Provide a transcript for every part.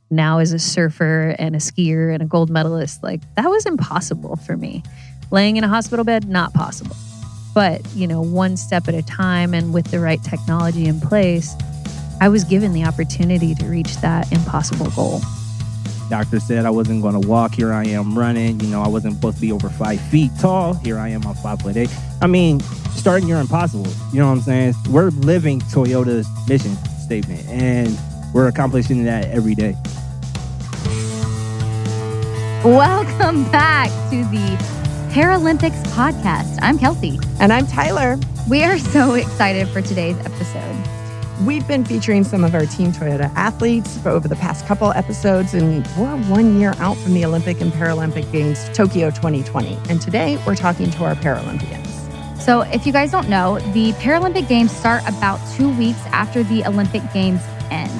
now as a surfer and a skier and a gold medalist, like that was impossible for me. Laying in a hospital bed, not possible. But, one step at a time and with the right technology in place, I was given the opportunity to reach that impossible goal. Doctor said I wasn't going to walk. Here I am running. I wasn't supposed to be over 5 feet tall. Here I am, I'm 5'8". I mean, starting your impossible. You know what I'm saying? We're living Toyota's mission statement, and we're accomplishing that every day. Welcome back to the Paralympics podcast. I'm Kelsey. And I'm Tyler. We are so excited for today's episode. We've been featuring some of our Team Toyota athletes over the past couple episodes, and we're 1 year out from the Olympic and Paralympic Games Tokyo 2020. And today we're talking to our Paralympians. So if you guys don't know, the Paralympic Games start about 2 weeks after the Olympic Games end.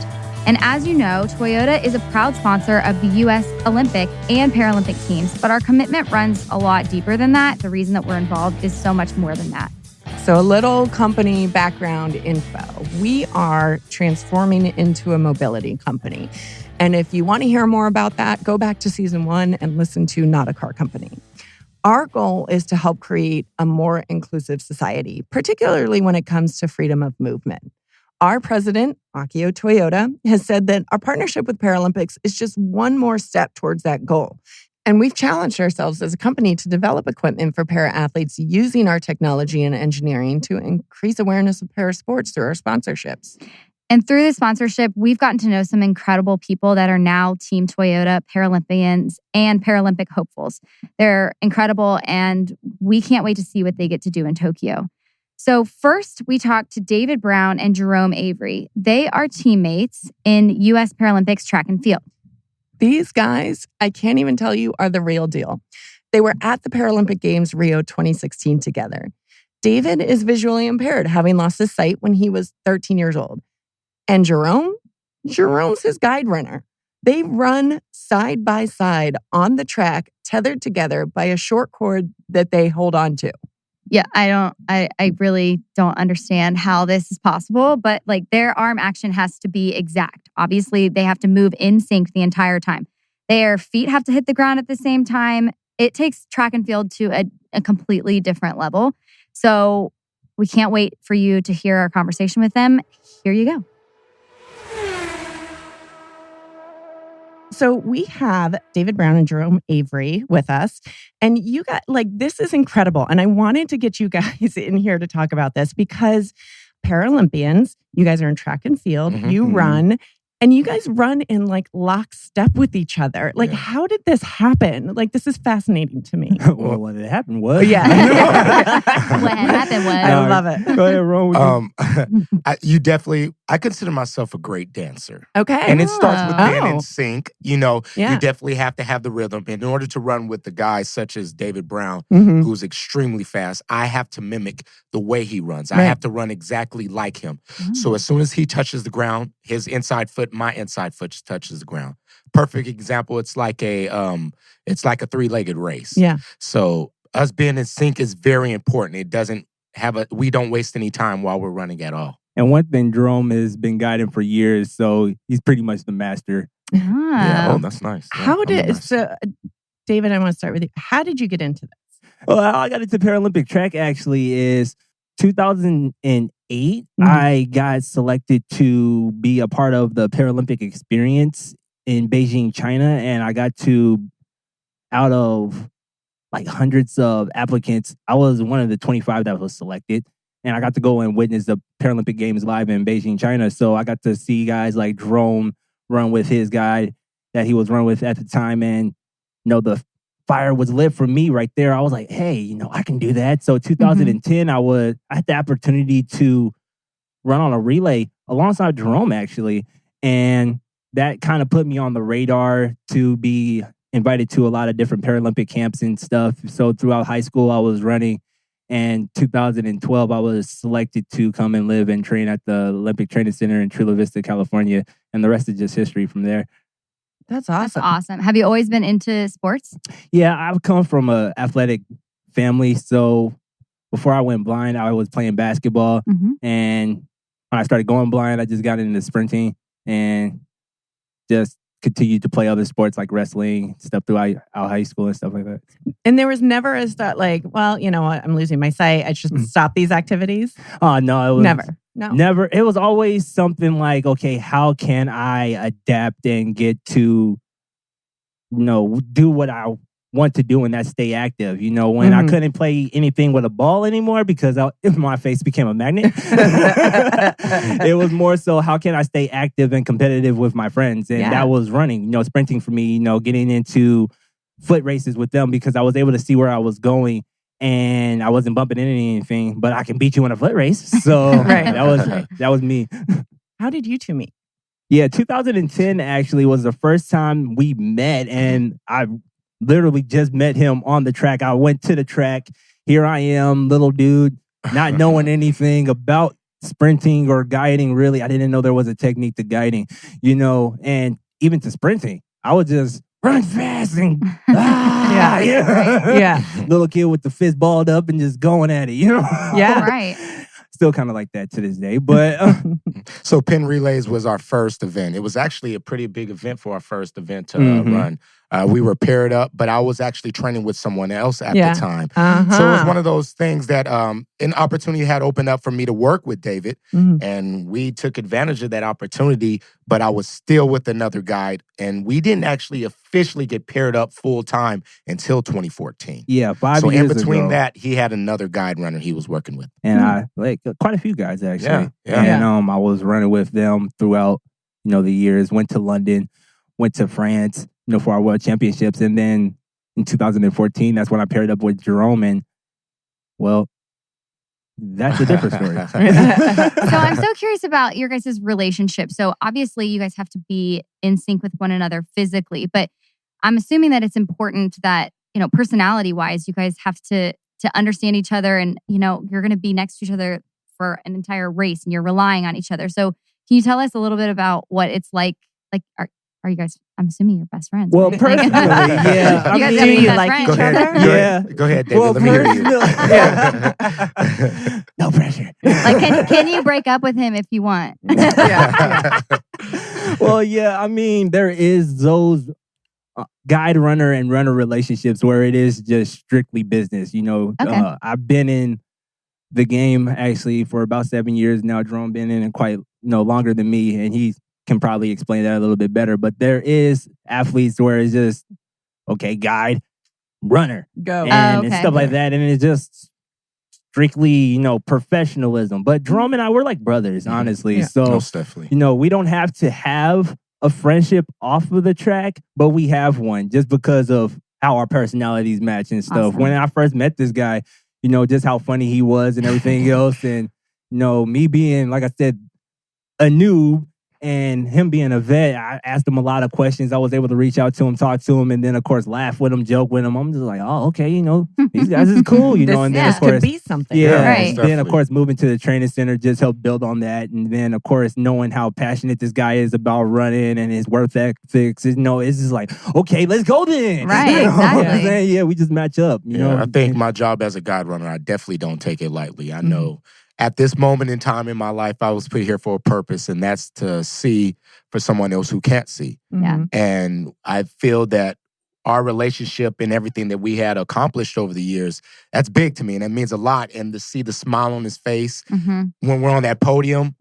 And as you know, Toyota is a proud sponsor of the U.S. Olympic and Paralympic teams, but our commitment runs a lot deeper than that. The reason that we're involved is so much more than that. So a little company background info. We are transforming into a mobility company. And if you want to hear more about that, go back to season 1 and listen to Not a Car Company. Our goal is to help create a more inclusive society, particularly when it comes to freedom of movement. Our president, Akio Toyoda, has said that our partnership with Paralympics is just one more step towards that goal. And we've challenged ourselves as a company to develop equipment for para-athletes using our technology and engineering to increase awareness of parasports through our sponsorships. And through this sponsorship, we've gotten to know some incredible people that are now Team Toyota Paralympians and Paralympic hopefuls. They're incredible, and we can't wait to see what they get to do in Tokyo. So first, we talked to David Brown and Jerome Avery. They are teammates in U.S. Paralympics track and field. These guys, I can't even tell you, are the real deal. They were at the Paralympic Games Rio 2016 together. David is visually impaired, having lost his sight when he was 13 years old. And Jerome's his guide runner. They run side by side on the track, tethered together by a short cord that they hold on to. Yeah, I really don't understand how this is possible, but like their arm action has to be exact. Obviously, they have to move in sync the entire time. Their feet have to hit the ground at the same time. It takes track and field to a completely different level. So we can't wait for you to hear our conversation with them. Here you go. So we have David Brown and Jerome Avery with us. And you got, this is incredible. And I wanted to get you guys in here to talk about this because Paralympians, you guys are in track and field, you run, and you guys run in lockstep with each other. How did this happen? This is fascinating to me. Well, what had happened was... What happened was... I love it. Go ahead, Ron. I consider myself a great dancer. Okay. And it starts with being in sync. You Yeah. definitely have to have the rhythm. And in order to run with the guys such as David Brown, who's extremely fast, I have to mimic the way he runs. I have to run exactly like him. So as soon as he touches the ground, his inside foot, my inside foot just touches the ground. Perfect example, it's like a three-legged race. Yeah. So us being in sync is very important. We don't waste any time while we're running at all. And one thing, Jerome has been guiding for years, so he's pretty much the master. Yeah. Oh, that's nice. Yeah, So, David, I want to start with you. How did you get into this? Well, how I got into Paralympic track actually is 2008. I got selected to be a part of the Paralympic experience in Beijing, China, and I got to, out of hundreds of applicants, I was one of the 25 that was selected. And I got to go and witness the Paralympic Games live in Beijing, China. So I got to see guys like Jerome run with his guy that he was running with at the time. And, the fire was lit for me right there. I was like, hey, I can do that. So 2010, I had the opportunity to run on a relay alongside Jerome, actually. And that kind of put me on the radar to be invited to a lot of different Paralympic camps and stuff. So throughout high school, I was running. And 2012, I was selected to come and live and train at the Olympic Training Center in Chula Vista, California. And the rest is just history from there. That's awesome. That's awesome. Have you always been into sports? Yeah, I've come from an athletic family. So before I went blind, I was playing basketball. And when I started going blind, I just got into sprinting and just continued to play other sports like wrestling, stuff throughout our high school and stuff like that. And there was never a thought like, well, you know what, I'm losing my sight. I should stop these activities. Oh no, it was Never. No. Never. It was always something like, okay, how can I adapt and get to, do what I want to do and that stay active. When I couldn't play anything with a ball anymore because my face became a magnet. It was more so, how can I stay active and competitive with my friends? And that was running, sprinting for me, getting into foot races with them because I was able to see where I was going and I wasn't bumping into anything, but I can beat you in a foot race. So that was me. How did you two meet? Yeah, 2010 actually was the first time we met, and I literally just met him on the track. I went to the track. Here I am, little dude, not knowing anything about sprinting or guiding, really. I didn't know there was a technique to guiding, and even to sprinting. I would just run fast and little kid with the fist balled up and just going at it, Yeah. Right. Still kind of like that to this day, but... So Penn Relays was our first event. It was actually a pretty big event for our first event to run. We were paired up, but I was actually training with someone else at the time. So it was one of those things that an opportunity had opened up for me to work with David, and we took advantage of that opportunity, but I was still with another guide, and we didn't actually officially get paired up full time until 2014. Yeah, 5 years ago. So in between ago, that, he had another guide runner he was working with. And I, quite a few guys, actually. Yeah. And I was running with them throughout, the years. Went to London, went to France, for our World Championships. And then in 2014, that's when I paired up with Jerome. And, well, that's a different story. So I'm so curious about your guys' relationship. So obviously you guys have to be in sync with one another physically, but I'm assuming that it's important that, personality-wise, you guys have to understand each other and, you're going to be next to each other for an entire race and you're relying on each other. So can you tell us a little bit about what it's like? Like, are you guys, I'm assuming you're best friends. Well, right? personally, yeah. You guys do you best like friends. each other? Yeah. Go ahead, David. Well, Let me hear you. No pressure. Like, can you break up with him if you want? Well, yeah, I mean, there is those guide runner and runner relationships where it is just strictly business. Okay. I've been in the game actually for about 7 years now. Jerome been in it quite longer than me, and he can probably explain that a little bit better. But there is athletes where it's just okay, guide, runner, go, and stuff like that, and it's just strictly professionalism. But Jerome and I, we're like brothers, honestly. Yeah. So Most definitely. we don't have to have a friendship off of the track, but we have one just because of how our personalities match and stuff. Awesome. When I first met this guy, just how funny he was and everything else. And, me being, like I said, a noob and him being a vet, I asked him a lot of questions. I was able to reach out to him, talk to him, and then, of course, laugh with him, joke with him. I'm just like, oh, okay, these guys is cool, and then, of course, could be something. Yeah, Right. Then, of course, moving to the training center just helped build on that. And then, of course, knowing how passionate this guy is about running and his work ethics, it's just like, okay, let's go then. Right, You know what I'm exactly. saying? Yeah, we just match up. I think my job as a guide runner, I definitely don't take it lightly. I know at this moment in time in my life, I was put here for a purpose, and that's to see for someone else who can't see. Yeah. And I feel that our relationship and everything that we had accomplished over the years, that's big to me, and that means a lot. And to see the smile on his face when we're on that podium,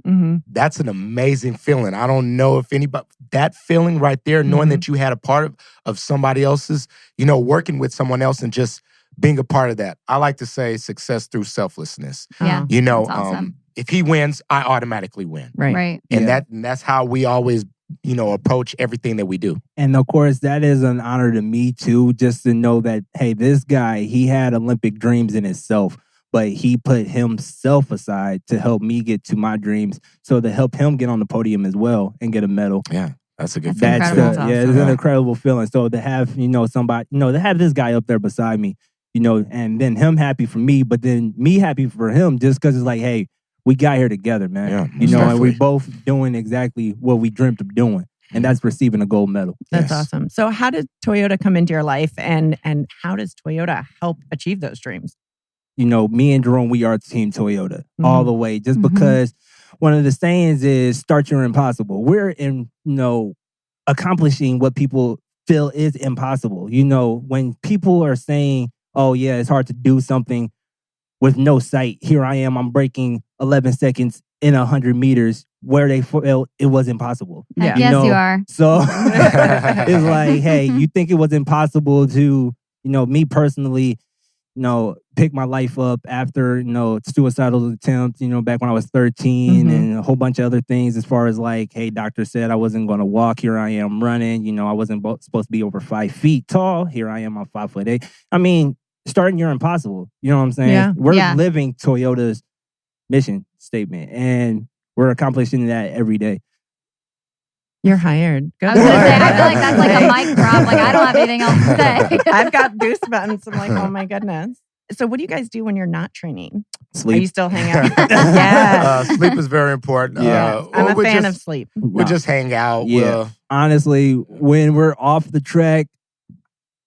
that's an amazing feeling. I don't know if anybody, that feeling right there, knowing that you had a part of somebody else's, working with someone else and just being a part of that. I like to say success through selflessness. Yeah. That's awesome. If he wins, I automatically win. Right. And that's how we always, approach everything that we do. And of course, that is an honor to me too, just to know that, hey, this guy, he had Olympic dreams in himself, but he put himself aside to help me get to my dreams. So to help him get on the podium as well and get a medal. Yeah. That's a good That's feeling. incredible. It's an incredible feeling. So to have, somebody, to have this guy up there beside me, and then him happy for me, but then me happy for him just because it's like, hey, we got here together, man. Yeah, and we both doing exactly what we dreamt of doing. And that's receiving a gold medal. That's awesome. So how did Toyota come into your life and how does Toyota help achieve those dreams? Me and Jerome, we are Team Toyota all the way. Just because one of the sayings is start your impossible. We're in, accomplishing what people feel is impossible. You know, when people are saying, oh yeah, it's hard to do something with no sight. Here I am, I'm breaking 11 seconds in 100 meters where they felt it was impossible. Yeah. Yes, you are. So it's like, hey, you think it was impossible to, me personally, pick my life up after, suicidal attempts, back when I was 13 and a whole bunch of other things as far as like, hey, doctor said I wasn't going to walk. Here I am running. I wasn't supposed to be over 5 feet tall. Here I am, I'm 5'8". I mean, starting you're impossible. You know what I'm saying? Yeah. We're living Toyota's mission statement and we're accomplishing that every day. You're hired. Good. I was going to say, I feel like that's like a mic drop. Like, I don't have anything else to say. I've got goosebumps. I'm like, oh my goodness. So what do you guys do when you're not training? Sleep. Are you still hang out? Yeah. Sleep is very important. Yeah. I'm a fan of sleep. We just hang out. Yeah. Honestly, when we're off the track,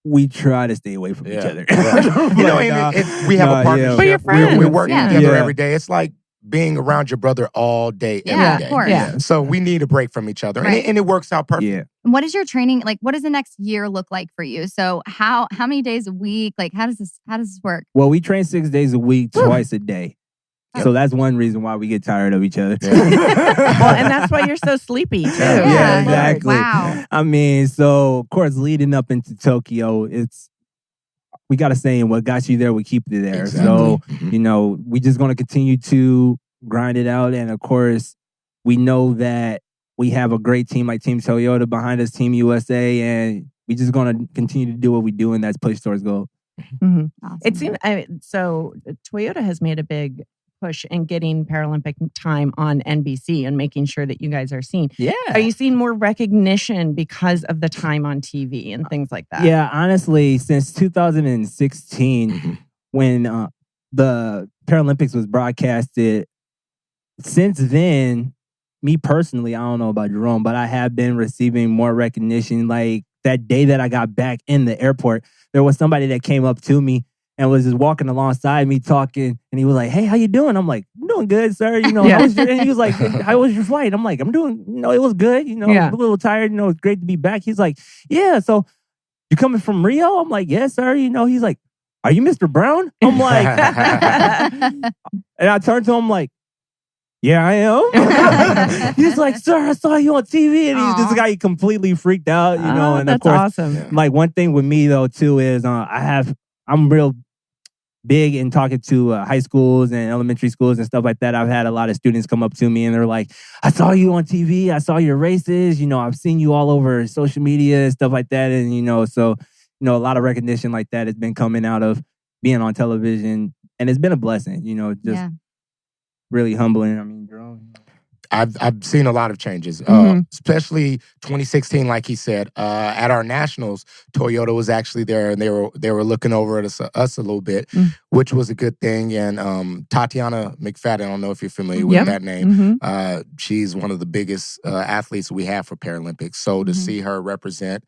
we try to stay away from each other. Yeah. We have a partnership. But you're friends. We work Yeah. together every day. It's like being around your brother all day, every day. Of course. Yeah. So we need a break from each other. Right. And it works out perfect. Yeah. What is your training like? What does the next year look like for you? So how many days a week? Like how does this work? Well, we train 6 days a week, twice a day. So that's one reason why we get tired of each other. Well, and that's why you're so sleepy too. Yeah, exactly. Wow. I mean, so of course, leading up into Tokyo, we got a saying, what got you there will keep you there. Exactly. So, we just going to continue to grind it out. And of course, we know that we have a great team like Team Toyota behind us, Team USA, and we just going to continue to do what we do, and that's push towards goal. Awesome. It seems so. Toyota has made a big push in getting Paralympic time on NBC and making sure that you guys are seen. Yeah. Are you seeing more recognition because of the time on TV and things like that? Yeah, honestly, since 2016, when the Paralympics was broadcasted, since then, me personally, I don't know about Jerome, but I have been receiving more recognition. Like that day that I got back in the airport, there was somebody that came up to me and was just walking alongside me talking, and he was like, "Hey, how you doing?" I'm like, "I'm doing good, sir." How was your, and he was like, "How was your flight?" I'm like, "I'm doing, it was good. I'm a little tired. It's great to be back." He's like, "Yeah, so you coming from Rio?" I'm like, "Yes, sir." He's like, "Are you Mr. Brown?" I'm like, and I turned to him like, "Yeah, I am." He's like, "Sir, I saw you on TV," and this guy completely freaked out, and that's of course, awesome. like one thing with me though too is I'm real big in talking to high schools and elementary schools and stuff like that. I've had a lot of students come up to me and they're like, "I saw you on TV. I saw your races. I've seen you all over social media and stuff like that." And, so, a lot of recognition like that has been coming out of being on television. And it's been a blessing, really humbling. I mean, Jerome. I've seen a lot of changes, especially 2016. Like he said, at our nationals, Toyota was actually there, and they were looking over at us a little bit, which was a good thing. And Tatiana McFadden, I don't know if you're familiar with that name. She's one of the biggest athletes we have for Paralympics. So to see her represent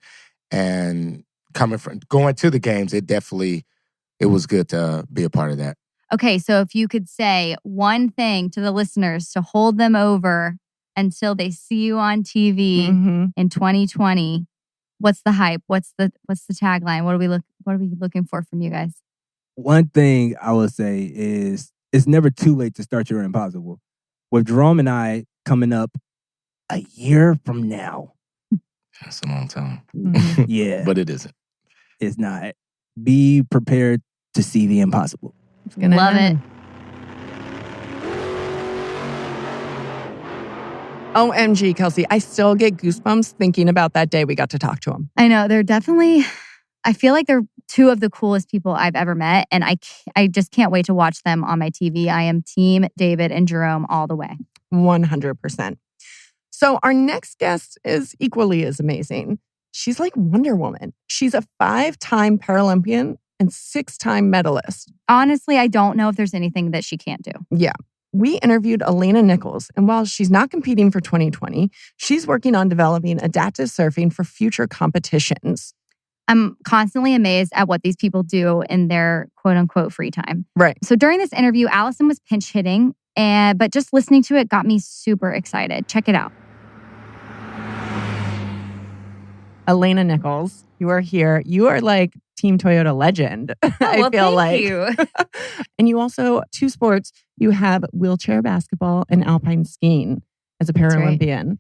and going to the games, it was good to be a part of that. Okay, so if you could say one thing to the listeners to hold them over until they see you on TV in 2020, what's the hype? What's the tagline? What are we looking for from you guys? One thing I would say is it's never too late to start your impossible. With Jerome and I coming up a year from now. That's a long time. Yeah. But it isn't. It's not. Be prepared to see the impossible. Love it. OMG, Kelsey, I still get goosebumps thinking about that day we got to talk to him. I know. I feel like they're two of the coolest people I've ever met. And I just can't wait to watch them on my TV. I am team David and Jerome all the way. 100%. So our next guest is equally as amazing. She's like Wonder Woman. She's a 5-time Paralympian and 6-time medalist. Honestly, I don't know if there's anything that she can't do. Yeah. We interviewed Alana Nichols, and while she's not competing for 2020, she's working on developing adaptive surfing for future competitions. I'm constantly amazed at what these people do in their quote-unquote free time. Right. So during this interview, Allison was pinch hitting, but just listening to it got me super excited. Check it out. Alana Nichols, you are here. You are like Team Toyota legend. I feel thank you. And you also, 2 sports, you have wheelchair basketball and alpine skiing as a Paralympian.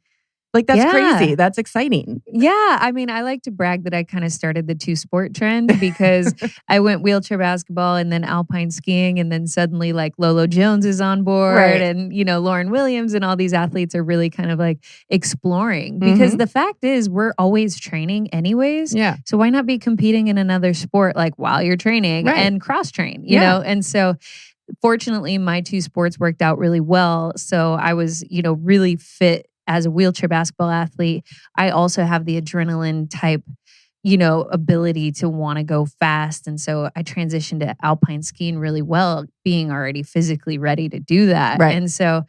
Like, that's crazy. That's exciting. Yeah. I mean, I like to brag that I kind of started the 2-sport trend because I went wheelchair basketball and then alpine skiing. And then suddenly like Lolo Jones is on board and, Lauren Williams and all these athletes are really kind of like exploring because the fact is we're always training anyways. Yeah. So why not be competing in another sport like while you're training and cross train, you know? And so fortunately my 2 sports worked out really well. So I was, really fit as a wheelchair basketball athlete. I also have the adrenaline type, ability to want to go fast. And so I transitioned to alpine skiing really well, being already physically ready to do that. Right. And so,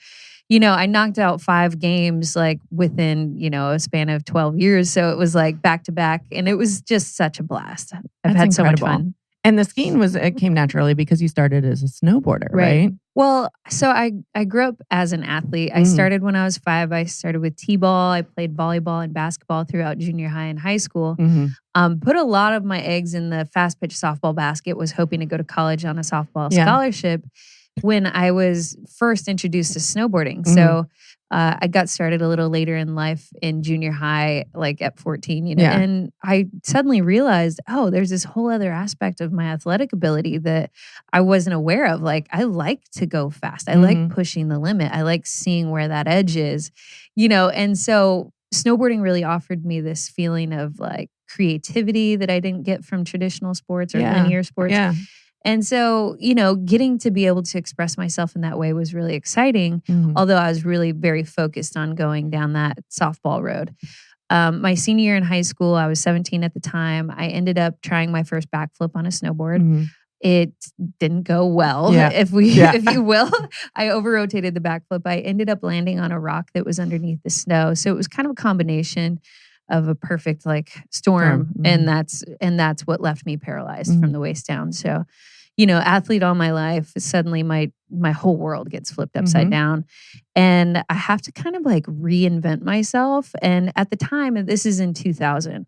I knocked out 5 games like within, a span of 12 years. So it was like back to back. And it was just such a blast. I've had so much fun. And the skiing it came naturally because you started as a snowboarder, right? Well, so I grew up as an athlete. I started when I was 5. I started with t-ball. I played volleyball and basketball throughout junior high and high school. Put a lot of my eggs in the fast pitch softball basket, was hoping to go to college on a softball scholarship when I was first introduced to snowboarding. So I got started a little later in life in junior high, like at 14, and I suddenly realized, there's this whole other aspect of my athletic ability that I wasn't aware of. Like, I like to go fast. I like pushing the limit. I like seeing where that edge is, and so snowboarding really offered me this feeling of like creativity that I didn't get from traditional sports or linear sports. And so, getting to be able to express myself in that way was really exciting, although I was really very focused on going down that softball road. My senior year in high school, I was 17 at the time. I ended up trying my first backflip on a snowboard. It didn't go well, if you will. I over-rotated the backflip. I ended up landing on a rock that was underneath the snow. So it was kind of a combination of a perfect like storm. And that's what left me paralyzed from the waist down. So, athlete all my life, suddenly my whole world gets flipped upside down. And I have to kind of like reinvent myself. And at the time, and this is in 2000,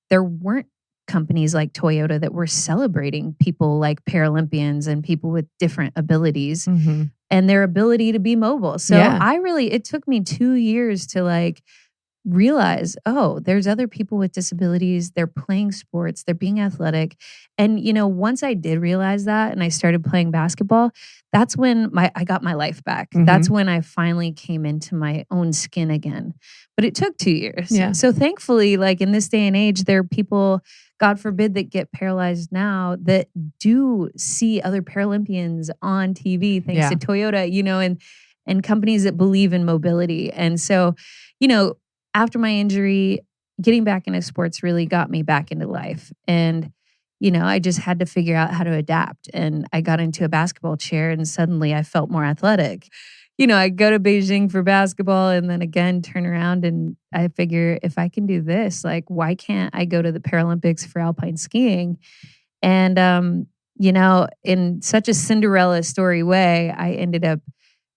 there weren't companies like Toyota that were celebrating people like Paralympians and people with different abilities and their ability to be mobile. So it took me 2 years to like realize, there's other people with disabilities. They're playing sports. They're being athletic. And, once I did realize that and I started playing basketball, that's when I got my life back. That's when I finally came into my own skin again. But it took 2 years. Yeah. So thankfully, like in this day and age, there are people, God forbid, that get paralyzed now that do see other Paralympians on TV thanks to Toyota, and companies that believe in mobility. And so, after my injury, getting back into sports really got me back into life. And, I just had to figure out how to adapt. And I got into a basketball chair and suddenly I felt more athletic. I go to Beijing for basketball and then again turn around and I figure if I can do this, like, why can't I go to the Paralympics for alpine skiing? And, in such a Cinderella story way, I ended up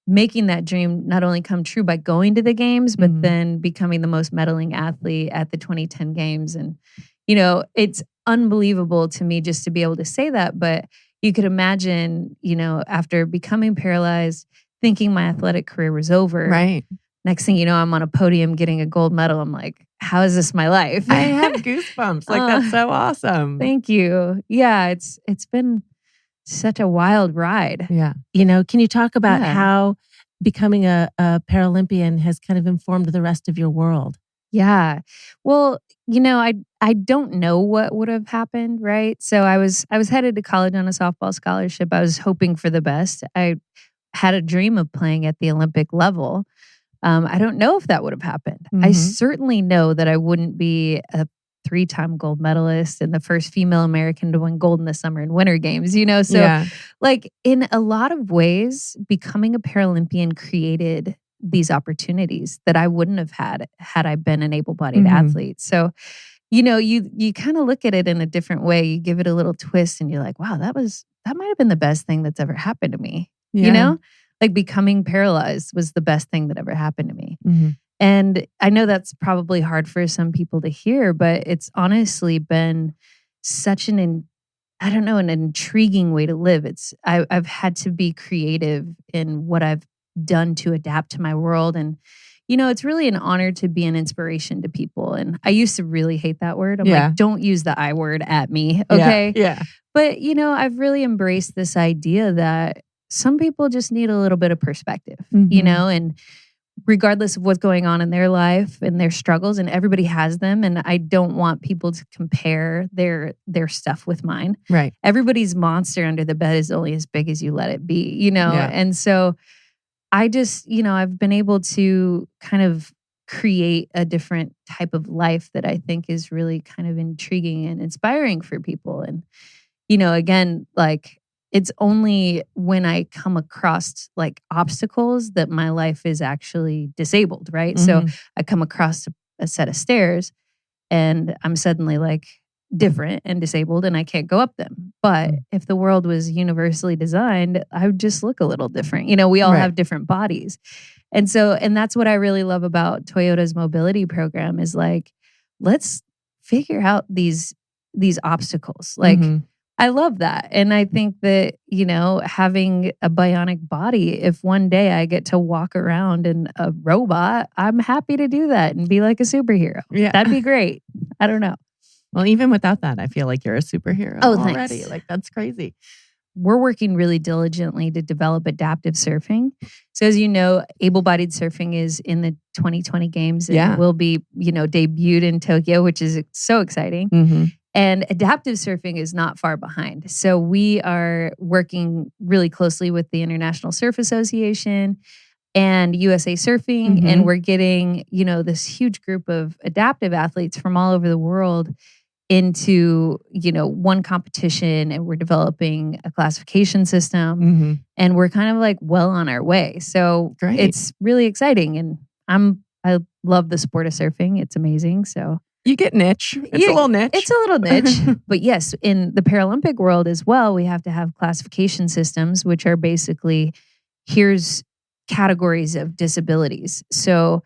making that dream not only come true by going to the games, but then becoming the most medaling athlete at the 2010 games. And, it's unbelievable to me just to be able to say that. But you could imagine, after becoming paralyzed, thinking my athletic career was over. Right. Next thing you know, I'm on a podium getting a gold medal. I'm like, how is this my life? I have goosebumps. Like, that's so awesome. Thank you. Yeah, it's been such a wild ride. Yeah. Can you talk about how becoming a Paralympian has kind of informed the rest of your world? Yeah. Well, I don't know what would have happened, right? So I was headed to college on a softball scholarship. I was hoping for the best. I had a dream of playing at the Olympic level. I don't know if that would have happened. I certainly know that I wouldn't be a 3-time gold medalist and the first female American to win gold in the summer and winter games, So like in a lot of ways, becoming a Paralympian created these opportunities that I wouldn't have had I been an able-bodied athlete. So, you kind of look at it in a different way. You give it a little twist and you're like, wow, that might have been the best thing that's ever happened to me. Like becoming paralyzed was the best thing that ever happened to me. And I know that's probably hard for some people to hear, but it's honestly been such an intriguing way to live. I've had to be creative in what I've done to adapt to my world. And, it's really an honor to be an inspiration to people. And I used to really hate that word. I'm like, don't use the I word at me. Okay. Yeah. But, I've really embraced this idea that some people just need a little bit of perspective, and regardless of what's going on in their life and their struggles, and everybody has them. And I don't want people to compare their stuff with mine. Right. Everybody's monster under the bed is only as big as you let it be, Yeah. And so I just, I've been able to kind of create a different type of life that I think is really kind of intriguing and inspiring for people. And, again, like, it's only when I come across like obstacles that my life is actually disabled, right? So I come across a set of stairs and I'm suddenly like different and disabled and I can't go up them. But if the world was universally designed, I would just look a little different. We all have different bodies. And that's what I really love about Toyota's mobility program is like, let's figure out these obstacles. Like, I love that. And I think that, having a bionic body, if one day I get to walk around in a robot, I'm happy to do that and be like a superhero. Yeah. That'd be great. I don't know. Well, even without that, I feel like you're a superhero already. Thanks. Like, that's crazy. We're working really diligently to develop adaptive surfing. So as you know, able-bodied surfing is in the 2020 games and will be, debuted in Tokyo, which is so exciting. And adaptive surfing is not far behind. So we are working really closely with the International Surf Association and USA Surfing. And we're getting, this huge group of adaptive athletes from all over the world into, one competition, and we're developing a classification system and we're kind of like well on our way. So it's really exciting. And I love the sport of surfing. It's amazing. So you get niche. It's a little niche. It's a little niche. But yes, in the Paralympic world as well, we have to have classification systems, which are basically, here's categories of disabilities. So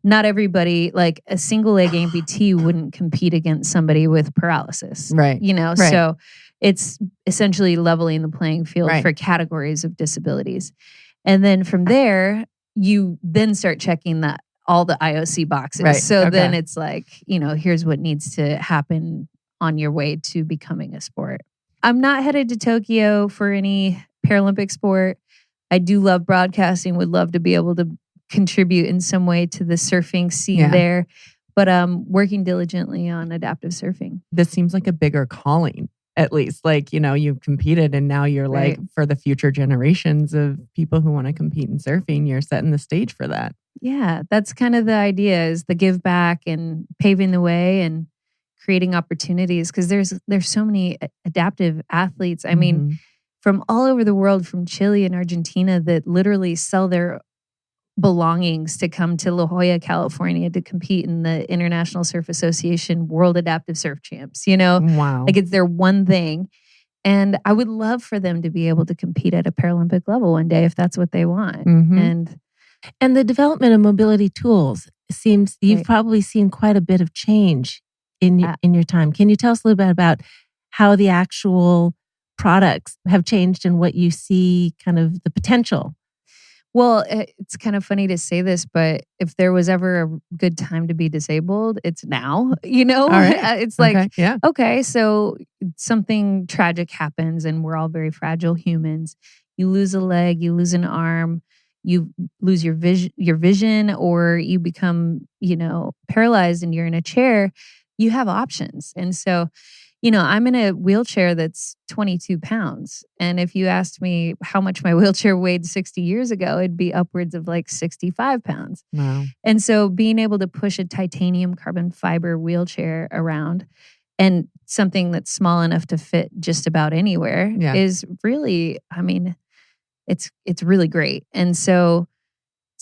not everybody, like a single leg amputee wouldn't compete against somebody with paralysis. Right. So it's essentially leveling the playing field for categories of disabilities. And then from there, you then start checking all the IOC boxes. Right. So then it's like, here's what needs to happen on your way to becoming a sport. I'm not headed to Tokyo for any Paralympic sport. I do love broadcasting, would love to be able to contribute in some way to the surfing scene there. But I'm working diligently on adaptive surfing. This seems like a bigger calling, at least. Like, you've competed and now you're like, for the future generations of people who want to compete in surfing, you're setting the stage for that. Yeah, that's kind of the idea, is the give back and paving the way and creating opportunities, because there's so many adaptive athletes. I mean, from all over the world, from Chile and Argentina, that literally sell their belongings to come to La Jolla, California to compete in the International Surf Association World Adaptive Surf Champs. Wow. Like, it's their one thing. And I would love for them to be able to compete at a Paralympic level one day if that's what they want. And the development of mobility tools seems you've probably seen quite a bit of change in your time. Can you tell us a little bit about how the actual products have changed and what you see kind of the potential? Well, it's kind of funny to say this, but if there was ever a good time to be disabled, it's now, All right. It's like, okay, so something tragic happens and we're all very fragile humans. You lose a leg, you lose an arm, you lose your vision, or you become, paralyzed and you're in a chair. You have options. And so, I'm in a wheelchair that's 22 pounds. And if you asked me how much my wheelchair weighed 60 years ago, it'd be upwards of like 65 pounds. Wow. And so being able to push a titanium carbon fiber wheelchair around, and something that's small enough to fit just about anywhere, is really, it's really great. And so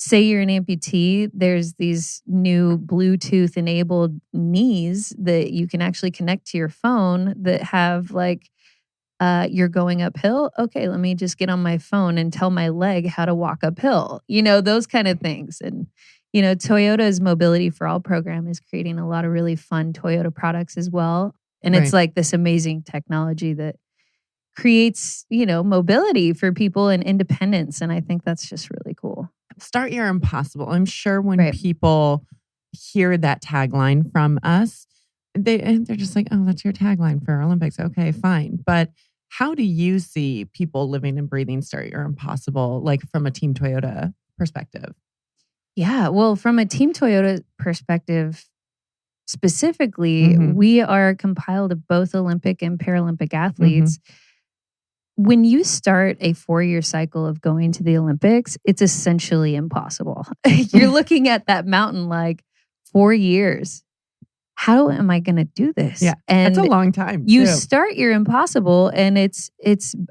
say you're an amputee, there's these new Bluetooth enabled knees that you can actually connect to your phone that have like, you're going uphill. Okay, let me just get on my phone and tell my leg how to walk uphill. Those kind of things. And, Toyota's Mobility for All program is creating a lot of really fun Toyota products as well. And it's like this amazing technology that creates, mobility for people and independence. And I think that's just really cool. Start your impossible. I'm sure when people hear that tagline from us, they're just like, oh, that's your tagline for Olympics. Okay, fine. But how do you see people living and breathing Start Your Impossible, like from a Team Toyota perspective? Yeah, well, from a Team Toyota perspective, specifically, we are compiled of both Olympic and Paralympic athletes. When you start a 4-year cycle of going to the Olympics, it's essentially impossible. You're looking at that mountain like 4 years. How am I going to do this? Yeah, and that's a long time. You start your impossible, and it's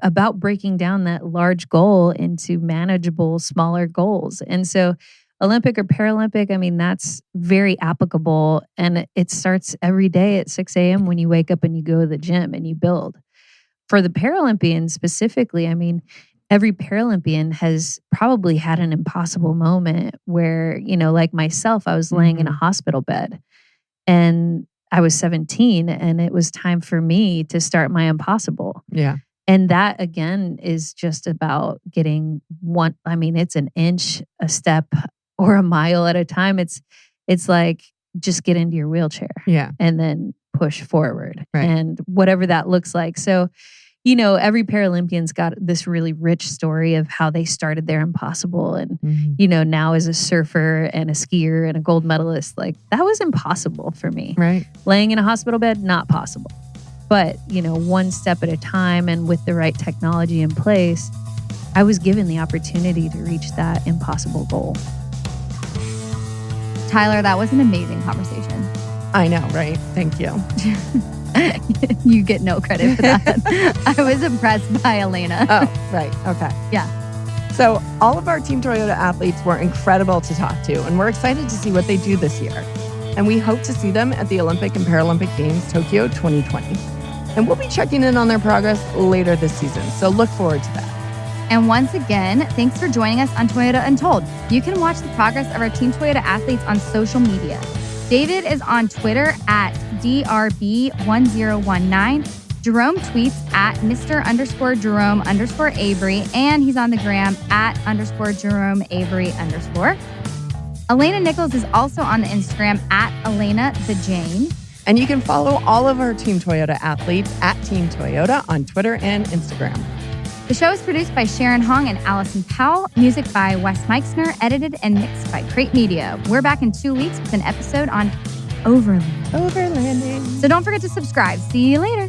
about breaking down that large goal into manageable, smaller goals. And so Olympic or Paralympic, I mean, that's very applicable. And it starts every day at 6 a.m. when you wake up and you go to the gym and you build. For the Paralympians specifically, I mean, every Paralympian has probably had an impossible moment where, like myself, I was laying in a hospital bed. And I was 17 and it was time for me to start my impossible. Yeah. And that again is just about getting it's an inch, a step, or a mile at a time. It's like, just get into your wheelchair. Yeah. And then push forward. Right. And whatever that looks like. So, every Paralympian's got this really rich story of how they started their impossible. And, now as a surfer and a skier and a gold medalist, like that was impossible for me. Right. Laying in a hospital bed, not possible. But, one step at a time and with the right technology in place, I was given the opportunity to reach that impossible goal. Tyler, that was an amazing conversation. I know, right? Thank you. You get no credit for that. I was impressed by Alana. Oh, right. Okay. Yeah. So all of our Team Toyota athletes were incredible to talk to, and we're excited to see what they do this year. And we hope to see them at the Olympic and Paralympic Games Tokyo 2020. And we'll be checking in on their progress later this season, so look forward to that. And once again, thanks for joining us on Toyota Untold. You can watch the progress of our Team Toyota athletes on social media. David is on Twitter at DRB1019. Jerome tweets at Mr_Jerome_Avery, and he's on the gram at _Jerome Avery_. Alana Nichols is also on the Instagram at Alana the Jane. And you can follow all of our Team Toyota athletes at Team Toyota on Twitter and Instagram. The show is produced by Sharon Hong and Allison Powell. Music by Wes Meixner, edited and mixed by Crate Media. We're back in 2 weeks with an episode on overlanding. Overlanding. So don't forget to subscribe. See you later.